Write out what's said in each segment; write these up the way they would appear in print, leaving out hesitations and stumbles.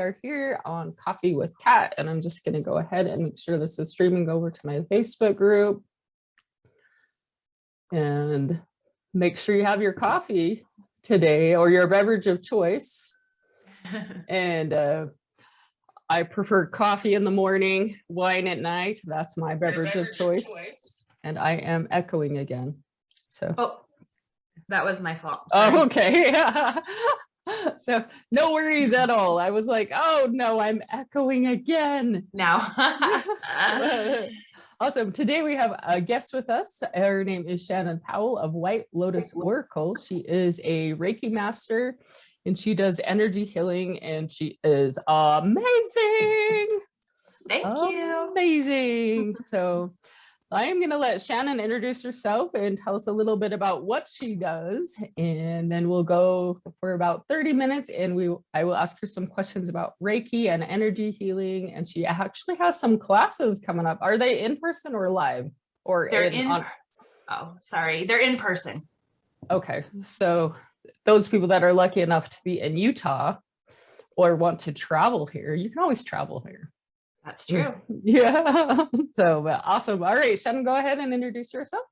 are here on Coffee with Kat, and I'm just going to go ahead and make sure this is streaming over to my Facebook group. And make sure you have your coffee today or your beverage of choice. And I prefer coffee in the morning, wine at night. That's my beverage of choice. And I am echoing again. So. Oh, that was my fault. Sorry. Oh, okay. So no worries at all. I was like, oh no, I'm echoing again. No. Awesome. Today we have a guest with us. Her name is Shannon Powell of White Lotus Oracle. She is a Reiki master and she does energy healing and she is amazing. Thank you. Amazing. So I am going to let Shannon introduce herself and tell us a little bit about what she does, and then we'll go for about 30 minutes and I will ask her some questions about Reiki and energy healing, and she actually has some classes coming up. Are they in person or live? Or they're they're in person. Okay, so those people that are lucky enough to be in Utah or want to travel here, you can always travel here. That's true. Yeah. So awesome. All right, Shannon, go ahead and introduce yourself.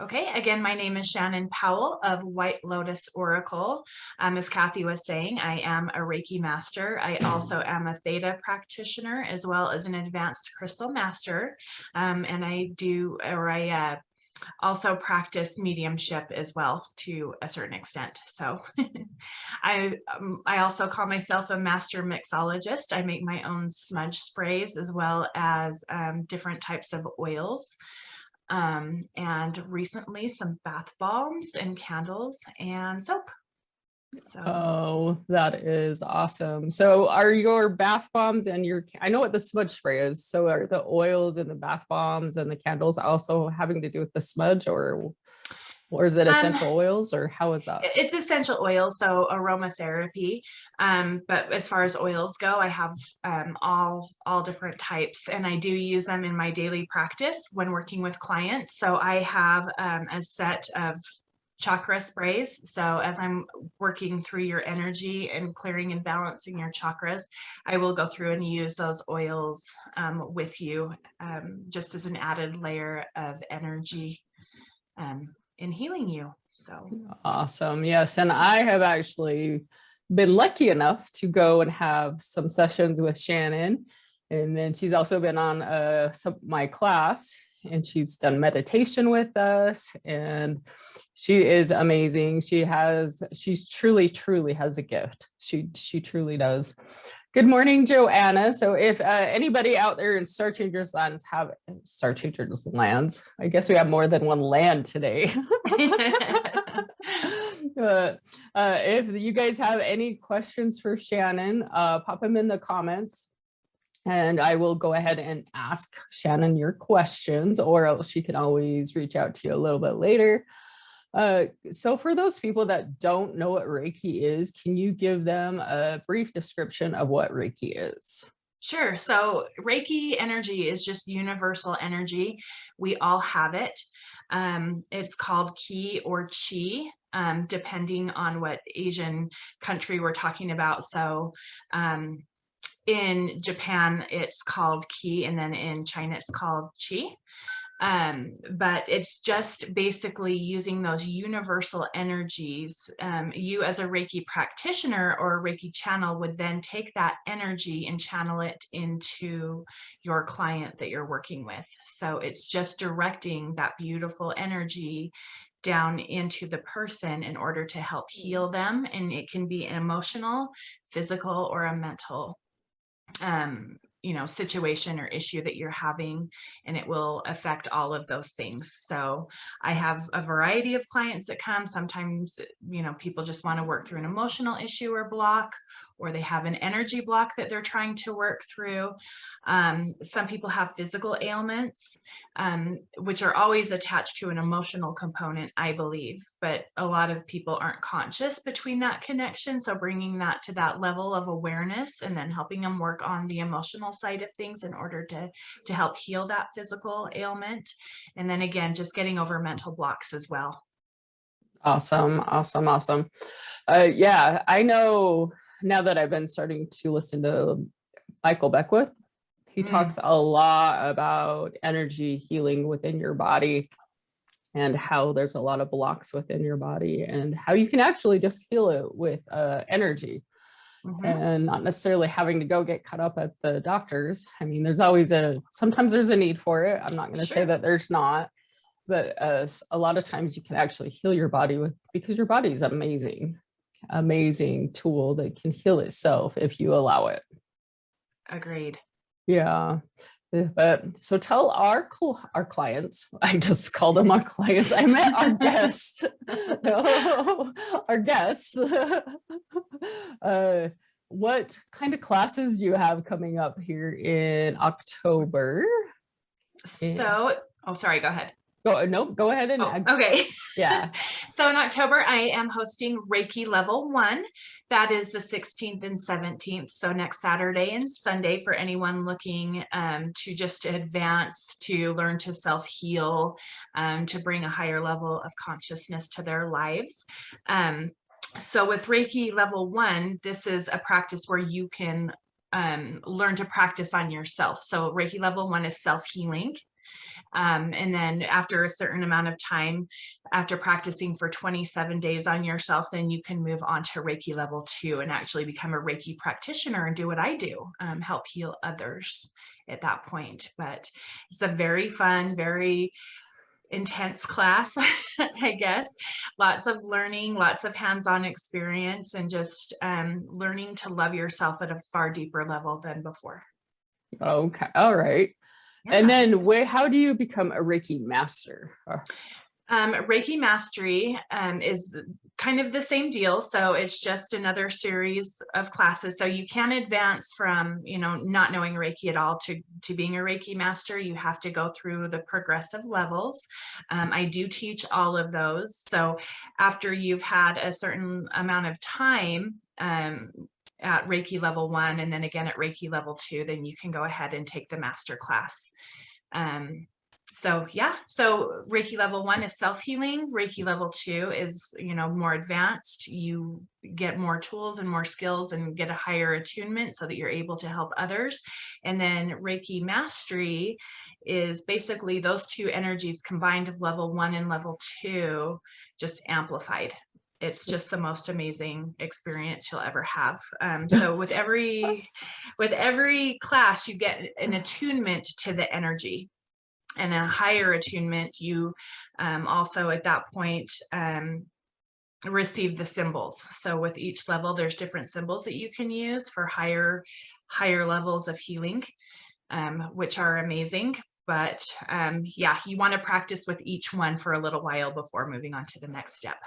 Okay, again, my name is Shannon Powell of White Lotus Oracle. As Kathy was saying, I am a Reiki master. I also am a Theta practitioner as well as an advanced crystal master. And I also practice mediumship as well to a certain extent. So I also call myself a master mixologist. I make my own smudge sprays as well as different types of oils. And recently some bath bombs and candles and soap. So. Oh, that is awesome. So are your bath bombs and I know what the smudge spray is. So are the oils and the bath bombs and the candles also having to do with the smudge, or is it essential oils, or how is that? It's essential oils, so aromatherapy. But as far as oils go, I have all different types, and I do use them in my daily practice when working with clients. So I have a set of chakra sprays. So as I'm working through your energy and clearing and balancing your chakras, I will go through and use those oils with you just as an added layer of energy in healing you. So awesome. Yes. And I have actually been lucky enough to go and have some sessions with Shannon. And then she's also been on my class, and she's done meditation with us, and she is amazing. She's truly has a gift. She truly does. Good morning, Joanna. So if anybody out there in Star Changers lands I guess we have more than one land today. If you guys have any questions for Shannon, pop them in the comments. And I will go ahead and ask Shannon your questions, or else she can always reach out to you a little bit later. So for those people that don't know what Reiki is, can you give them a brief description of what Reiki is? Sure. So Reiki energy is just universal energy. We all have it. It's called ki or chi, depending on what Asian country we're talking about. So in Japan, it's called ki, and then in China, it's called chi. But it's just basically using those universal energies. You as a Reiki practitioner or a Reiki channel would then take that energy and channel it into your client that you're working with. So it's just directing that beautiful energy down into the person in order to help heal them. And it can be an emotional, physical, or a mental situation or issue that you're having, and it will affect all of those things. So I have a variety of clients that come. Sometimes, people just want to work through an emotional issue or block, or they have an energy block that they're trying to work through. Some people have physical ailments, which are always attached to an emotional component, I believe, but a lot of people aren't conscious between that connection. So bringing that to that level of awareness and then helping them work on the emotional side of things in order to help heal that physical ailment. And then again, just getting over mental blocks as well. Awesome. Yeah, I know now that I've been starting to listen to Michael Beckwith, he Mm. talks a lot about energy healing within your body and how there's a lot of blocks within your body and how you can actually just heal it with energy. Mhm. And not necessarily having to go get caught up at the doctors. I mean, there's always sometimes there's a need for it. I'm not going to say Sure. that there's not, but a lot of times you can actually heal your body because your body is amazing tool that can heal itself if you allow it. Agreed. Yeah. But so tell our clients, I just called them our clients. I meant our guests. No, our guests. What kind of classes do you have coming up here in October? So, oh, sorry, go ahead. Go ahead and Okay. yeah. So in October, I am hosting Reiki Level One. That is the 16th and 17th. So next Saturday and Sunday for anyone looking to just advance, to learn to self-heal, to bring a higher level of consciousness to their lives. So with Reiki Level One, this is a practice where you can learn to practice on yourself. So Reiki Level One is self-healing. And then after a certain amount of time, after practicing for 27 days on yourself, then you can move on to Reiki Level 2 and actually become a Reiki practitioner and do what I do, help heal others at that point. But it's a very fun, very intense class, I guess. Lots of learning, lots of hands-on experience, and just learning to love yourself at a far deeper level than before. Okay. All right. And then how do you become a Reiki master? Reiki Mastery is kind of the same deal. So it's just another series of classes. So you can advance from, not knowing Reiki at all to being a Reiki master. You have to go through the progressive levels. I do teach all of those. So after you've had a certain amount of time, at Reiki Level 1 and then again at Reiki Level 2, then you can go ahead and take the master class. So Reiki Level 1 is self-healing. Reiki Level 2 is, more advanced. You get more tools and more skills and get a higher attunement so that you're able to help others. And then Reiki Mastery is basically those two energies combined of Level 1 and Level 2, just amplified. It's just the most amazing experience you'll ever have. So with every class, you get an attunement to the energy, and a higher attunement. You also at that point receive the symbols. So with each level, there's different symbols that you can use for higher levels of healing, which are amazing. But you want to practice with each one for a little while before moving on to the next step.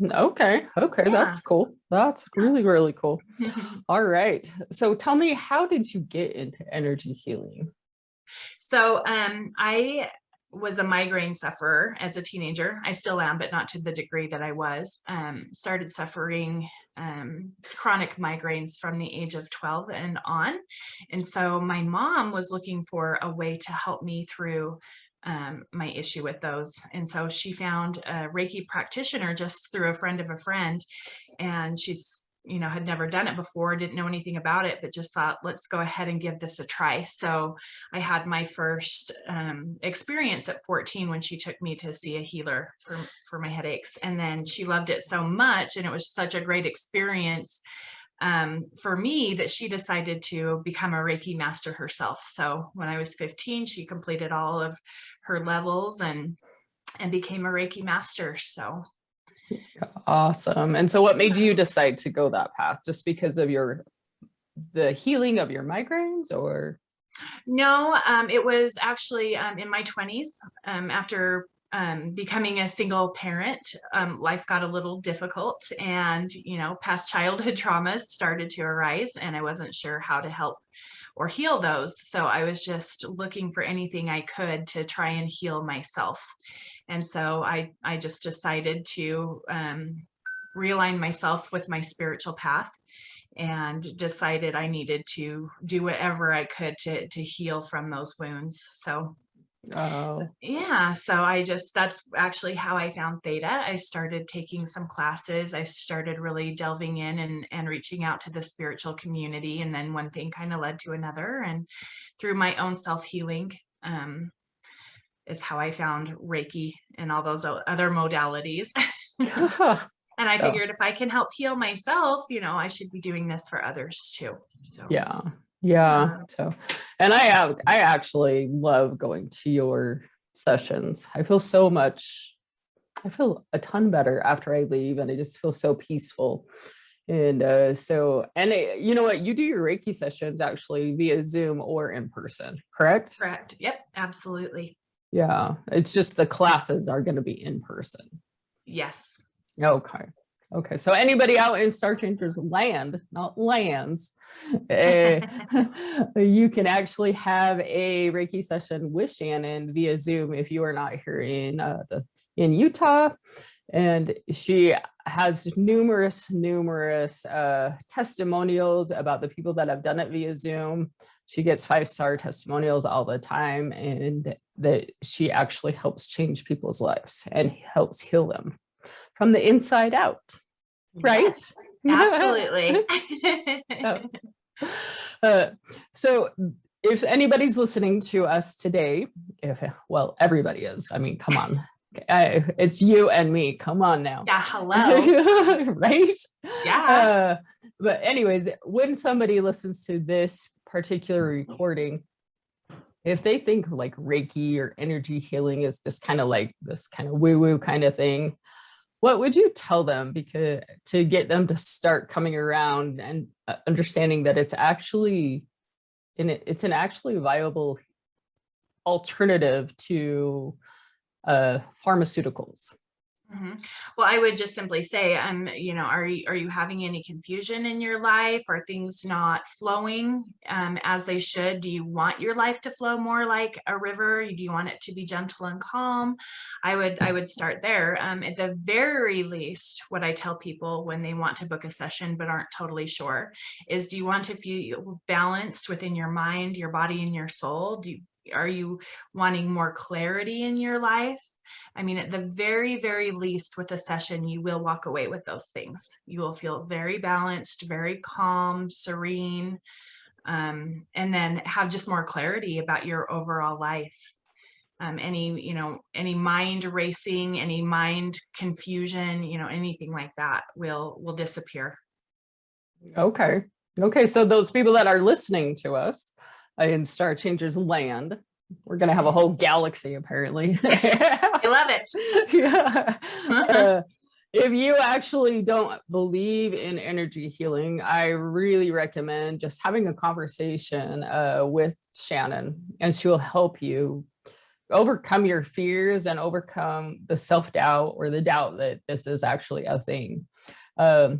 Okay. That's cool. That's really, really cool. All right. So tell me, how did you get into energy healing? So I was a migraine sufferer as a teenager. I still am, but not to the degree that I was. Started suffering chronic migraines from the age of 12 and on. And so my mom was looking for a way to help me through my issue with those. And so she found a Reiki practitioner just through a friend of a friend. And she's, had never done it before, didn't know anything about it, but just thought, let's go ahead and give this a try. So I had my first experience at 14 when she took me to see a healer for my headaches. And then she loved it so much, and it was such a great experience for me that she decided to become a Reiki master herself. So when I was 15, she completed all of her levels and became a Reiki master. So awesome. And so what made you decide to go that path? Just because of the healing of your migraines, or? No, it was actually in my 20s after becoming a single parent. Life got a little difficult, and past childhood traumas started to arise, and I wasn't sure how to help or heal those. So I was just looking for anything I could to try and heal myself. And so I just decided to realign myself with my spiritual path, and decided I needed to do whatever I could to heal from those wounds. So Oh, Yeah, so that's actually how I found theta. I started taking some classes. I started really delving in and reaching out to the spiritual community. And then one thing kind of led to another. And through my own self-healing, is how I found Reiki and all those other modalities. And I so, figured if I can help heal myself, I should be doing this for others too. So yeah. yeah. So, and I actually love going to your sessions. I feel a ton better after I leave, and I just feel so peaceful. And you know what? You do your Reiki sessions actually via Zoom or in person, correct? Correct. Yep, absolutely. Yeah. It's just the classes are going to be in person. Yes. Okay. Okay. So anybody out in Star Changers land, not lands, eh, you can actually have a Reiki session with Shannon via Zoom if you are not here in Utah. And she has numerous testimonials about the people that have done it via Zoom. She gets 5-star testimonials all the time, and that she actually helps change people's lives and helps heal them from the inside out, right? Yes, absolutely. So if anybody's listening to us today, well, everybody is. I mean, come on. It's you and me. Come on now. Yeah, hello. Right? Yeah. But anyways, when somebody listens to this particular recording, if they think like Reiki or energy healing is just kind of like this kind of woo-woo kind of thing, what would you tell them because to get them to start coming around and understanding that it's actually it's an actually viable alternative to pharmaceuticals? Well, I would just simply say, are you having any confusion in your life? Are things not flowing as they should? Do you want your life to flow more like a river? Do you want it to be gentle and calm? I would start there. At the very least, what I tell people when they want to book a session but aren't totally sure is, do you want to feel balanced within your mind, your body, and your soul? Are you wanting more clarity in your life? I mean, at the very, very least with a session, you will walk away with those things. You will feel very balanced, very calm, serene, and then have just more clarity about your overall life. Any mind racing, any mind confusion, anything like that will disappear. Okay. So those people that are listening to us in Star Changers land, we're going to have a whole galaxy apparently. I love it. Yeah. If you actually don't believe in energy healing, I really recommend just having a conversation with Shannon, and she'll help you overcome your fears and overcome the self-doubt or the doubt that this is actually a thing. I've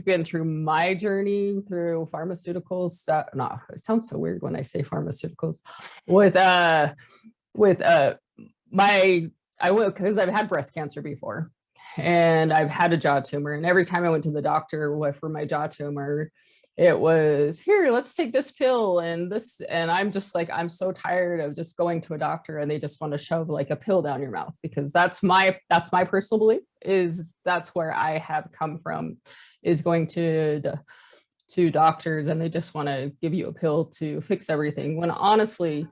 been through my journey through pharmaceuticals. No, it sounds so weird when I say pharmaceuticals. Because I've had breast cancer before, and I've had a jaw tumor, and every time I went to the doctor for my jaw tumor, it was, here, let's take this pill and this, and I'm just like, I'm so tired of just going to a doctor and they just want to shove like a pill down your mouth, because that's my personal belief, is that's where I have come from, is going to doctors and they just want to give you a pill to fix everything, when honestly,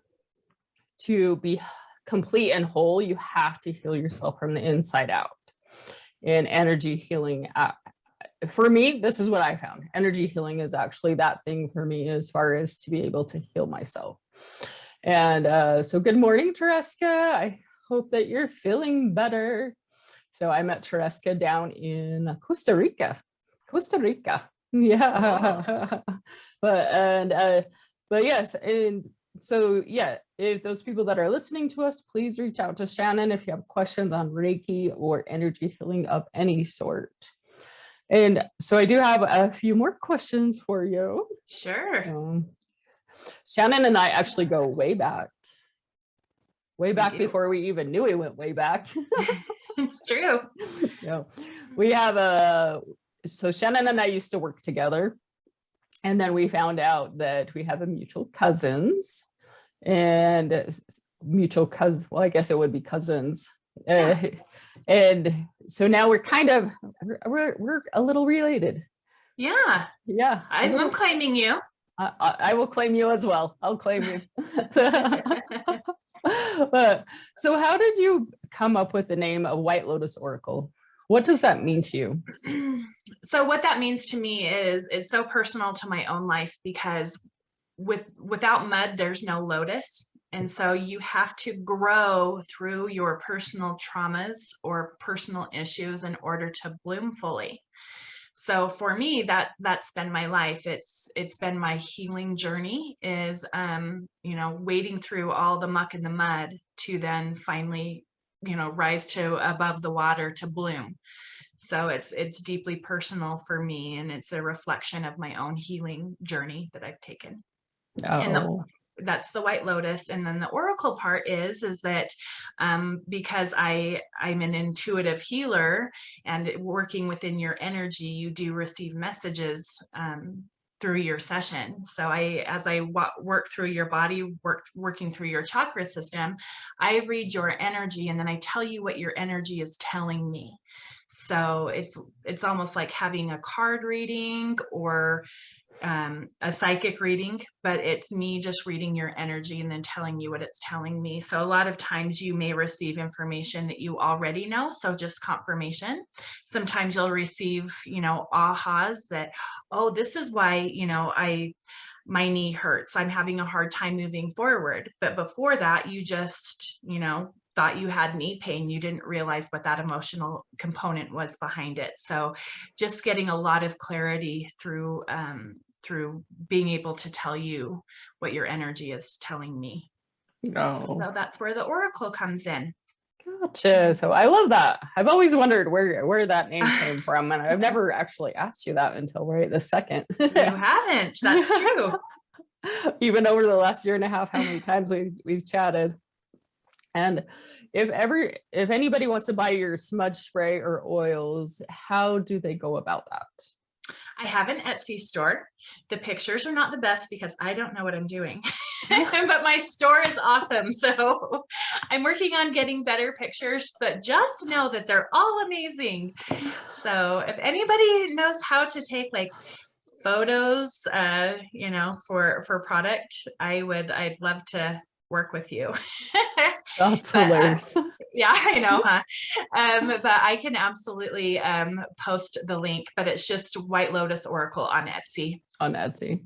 to be complete and whole, you have to heal yourself from the inside out. And energy healing, for me, this is what I found. Energy healing is actually that thing for me, as far as to be able to heal myself. And so good morning, Tereska. I hope that you're feeling better. So I met Tereska down in Costa Rica. Yeah. But yes, and so yeah, if those people that are listening to us, please reach out to Shannon if you have questions on Reiki or energy healing of any sort. And so I do have a few more questions for you. Sure. Shannon and I actually go way back before we even knew we went way back. It's true. No, we have so Shannon and I used to work together, and then we found out that we have a mutual cousins, and mutual cousins. Well, I guess it would be cousins. Yeah. And so now we're a little related. Yeah. Yeah, a I'm little. claiming you. I will claim you as well. I'll claim you. But so how did you come up with the name of White Lotus Oracle? What does that mean to you? So what that means to me is it's so personal to my own life, because without mud, there's no lotus. And so you have to grow through your personal traumas or personal issues in order to bloom fully. So for me, that's been my life. It's been my healing journey, is wading through all the muck and the mud to then finally, rise to above the water to bloom. So it's deeply personal for me, and it's a reflection of my own healing journey that I've taken. And that's the White Lotus. And then the Oracle part is that because I'm an intuitive healer, and working within your energy, you do receive messages through your session. So as I work through your body, working through your chakra system, I read your energy, and then I tell you what your energy is telling me. So it's almost like having a card reading or a psychic reading, but it's me just reading your energy and then telling you what it's telling me. So a lot of times you may receive information that you already know, so just confirmation. Sometimes you'll receive, ahas that, oh, this is why, my knee hurts. I'm having a hard time moving forward. But before that, you just, thought you had knee pain. You didn't realize what that emotional component was behind it. So just getting a lot of clarity through being able to tell you what your energy is telling me. So that's where the Oracle comes in. Gotcha. So I love that. I've always wondered where that name came from, and I've never actually asked you that until right this second. You haven't. That's true. Even over the last year and a half, how many times we've chatted. And if anybody wants to buy your smudge spray or oils, how do they go about that? I have an Etsy store. The pictures are not the best because I don't know what I'm doing, but my store is awesome. So I'm working on getting better pictures, but just know that they're all amazing. So if anybody knows how to take like photos, for product, I'd love to work with you. That's hilarious. Yeah, I know, huh? But I can absolutely post the link, but it's just White Lotus Oracle on Etsy. On Etsy.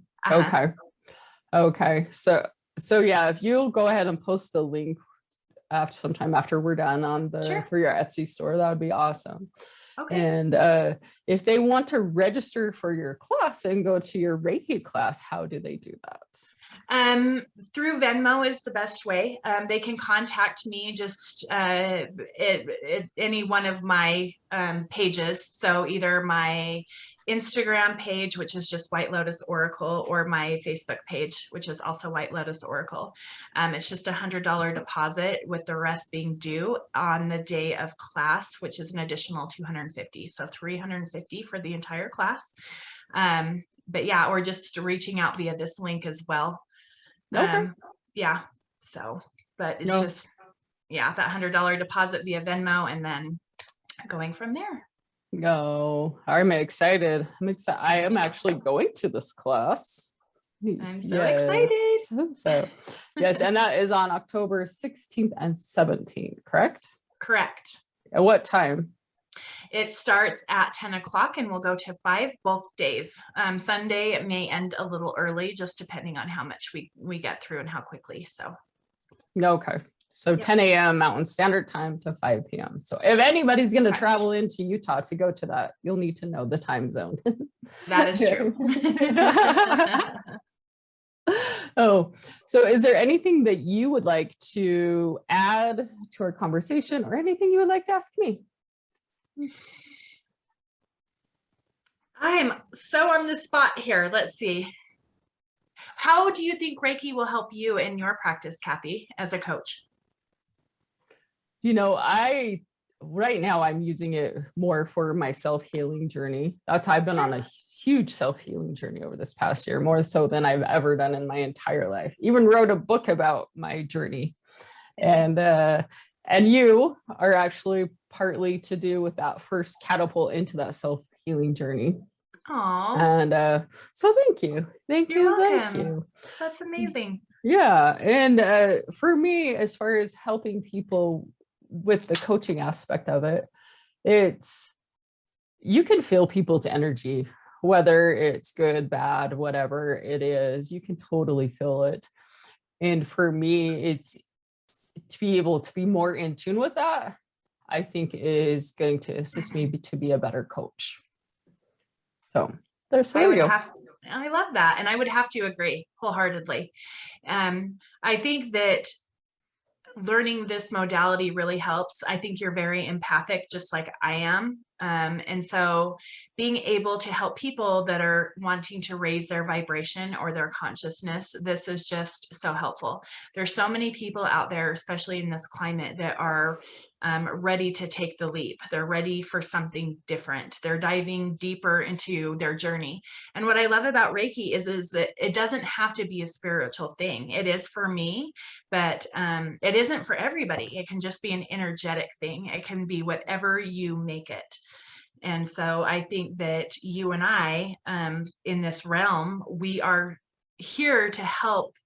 Okay. So yeah, if you'll go ahead and post the link sometime after we're done on for your Etsy store, that would be awesome. Okay. And if they want to register for your class and go to your Reiki class, how do they do that? Through Venmo is the best way. They can contact me just at any one of my pages. So either my Instagram page, which is just White Lotus Oracle, or my Facebook page, which is also White Lotus Oracle. It's just $100 deposit, with the rest being due on the day of class, which is an additional $250. So $350 for the entire class. But yeah, or just reaching out via this link as well. Okay. Yeah. So, but it's just, that $100 deposit via Venmo, and then going from there. I'm excited. I am actually going to this class. I'm so excited. So yes, and that is on October 16th and 17th, correct? Correct. At what time? It starts at 10 o'clock and we'll go to 5 both days. Sunday it may end a little early, just depending on how much we get through and how quickly. So okay. So 10 a.m. Mountain Standard Time to 5 p.m. So if anybody's going to travel into Utah to go to that, you'll need to know the time zone. That is true. So is there anything that you would like to add to our conversation, or anything you would like to ask me? I'm so on the spot here. Let's see. How do you think Reiki will help you in your practice, Kathy, as a coach? Right now I'm using it more for my self-healing journey. I've been on a huge self-healing journey over this past year, more so than I've ever done in my entire life. Even wrote a book about my journey. And you are actually partly to do with that first catapult into that self-healing journey. Oh, And so thank you. Thank you're you. Thank welcome. you. That's amazing. Yeah. And for me, as far as helping people with the coaching aspect of it, it's, you can feel people's energy, whether it's good, bad, whatever it is, you can totally feel it. And for me, it's to be able to be more in tune with that, I think is going to assist me to be a better coach. So there you go. I love that. And I would have to agree wholeheartedly. I think that learning this modality really helps. I think you're very empathic, just like I am. And so being able to help people that are wanting to raise their vibration or their consciousness, this is just so helpful. There's so many people out there, especially in this climate, that are ready to take the leap. They're ready for something different. They're diving deeper into their journey. And what I love about Reiki is that it doesn't have to be a spiritual thing. It is for me, but it isn't for everybody. It can just be an energetic thing. It can be whatever you make it. And so I think that you and I, in this realm, we are here to help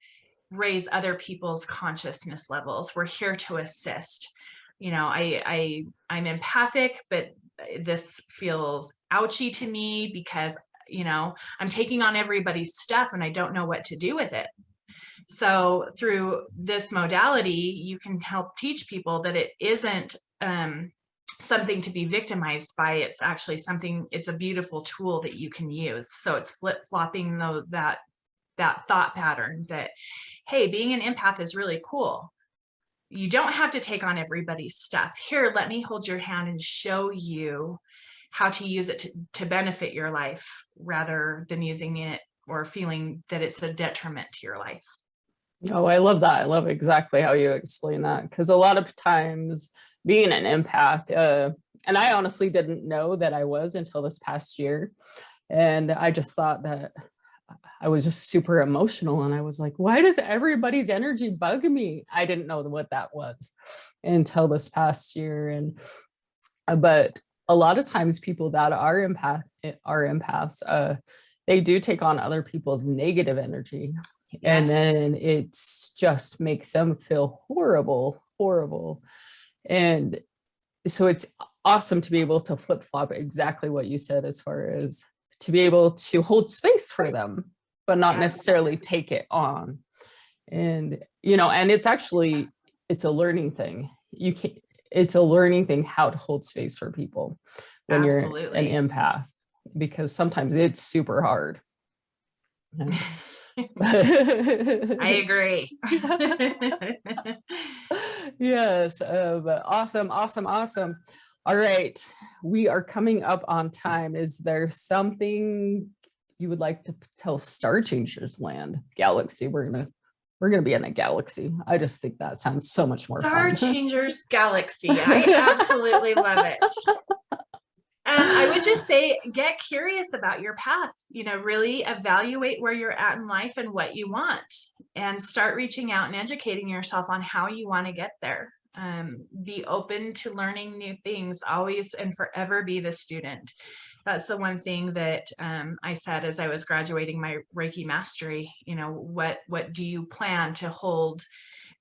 raise other people's consciousness levels. We're here to assist. You know, I'm empathic, but this feels ouchy to me because, you know, I'm taking on everybody's stuff and I don't know what to do with it. So through this modality, you can help teach people that it isn't something to be victimized by. It's actually something, it's a beautiful tool that you can use. So it's flip-flopping that thought pattern that, hey, being an empath is really cool. You don't have to take on everybody's stuff. Here, let me hold your hand and show you how to use it to benefit your life rather than using it or feeling that it's a detriment to your life. Oh, I love that. I love exactly how you explain that, because a lot of times being an empath, and I honestly didn't know that I was until this past year. And I just thought that I was just super emotional. And I was like, why does everybody's energy bug me? I didn't know what that was until this past year. And but a lot of times people that are empaths, they do take on other people's negative energy. Yes. And then it's just makes them feel horrible. And so it's awesome to be able to flip flop exactly what you said, as far as to be able to hold space for them, but not necessarily take it on. And, you know, and it's a learning thing. It's a learning thing how to hold space for people when you're an empath, because sometimes it's super hard. I agree. Yes, but awesome. All right, we are coming up on time. Is there something you would like to tell Star Changers Land Galaxy? We're gonna be in a galaxy. I just think that sounds so much more fun. Star Changers Galaxy. I absolutely love it. I would just say, get curious about your path, you know, really evaluate where you're at in life and what you want, and start reaching out and educating yourself on how you want to get there. Be open to learning new things, always and forever be the student. That's the one thing that I said as I was graduating my Reiki mastery. You know, what do you plan to hold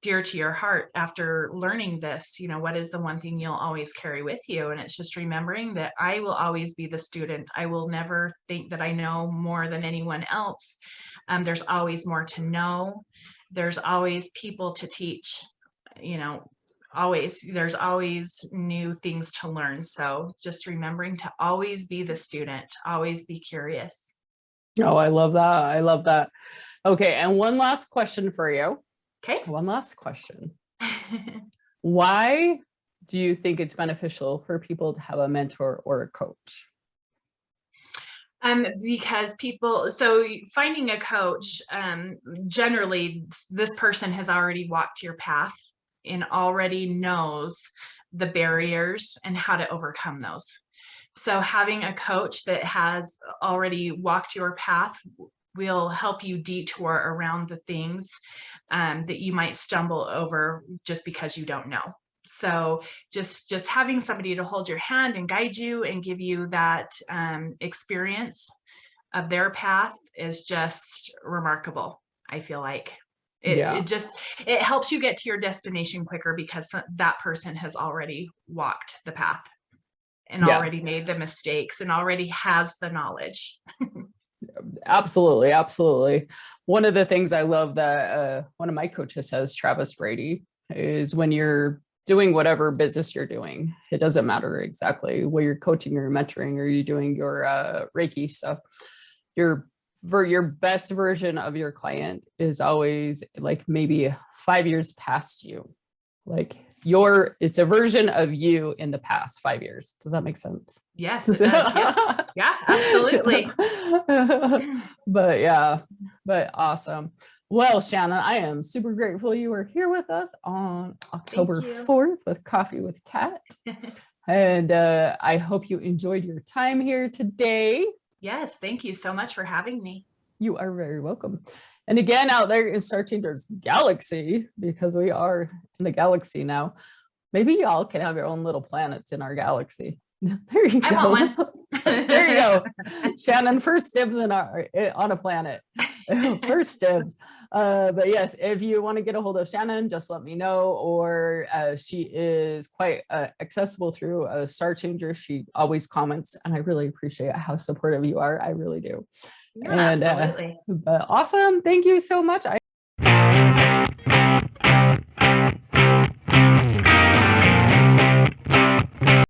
dear to your heart after learning this? You know, what is the one thing you'll always carry with you? And it's just remembering that I will always be the student. I will never think that I know more than anyone else. There's always more to know. There's always people to teach, you know, there's always new things to learn. So just remembering to always be the student, always be curious. Oh, I love that. Okay, and one last question for you. Okay. One last question. Why do you think it's beneficial for people to have a mentor or a coach? Because so finding a coach, generally this person has already walked your path and already knows the barriers and how to overcome those. So having a coach that has already walked your path will help you detour around the things that you might stumble over just because you don't know. So just having somebody to hold your hand and guide you and give you that experience of their path is just remarkable. I feel like it helps you get to your destination quicker because that person has already walked the path and already made the mistakes and already has the knowledge. Absolutely. Absolutely. One of the things I love that one of my coaches says, Travis Brady, is when you're doing whatever business you're doing, it doesn't matter exactly what you're coaching or mentoring, or you're doing your Reiki stuff. Your best version of your client is always like maybe 5 years past you. Like it's a version of you in the past 5 years. Does that make sense? Yes, it does. Yeah, absolutely. But awesome. Well, Shannon, I am super grateful you were here with us on October 4th with Coffee with Kat. And I hope you enjoyed your time here today. Yes, thank you so much for having me. You are very welcome. And again, out there in Star Changer's galaxy, because we are in the galaxy now, maybe y'all can have your own little planets in our galaxy. There you go. I want one. There you go. Shannon, first dibs on a planet. First dibs. But yes, if you want to get a hold of Shannon, just let me know. Or she is quite accessible through Star Changer. She always comments, and I really appreciate how supportive you are. I really do. Yeah, absolutely. But awesome. Thank you so much.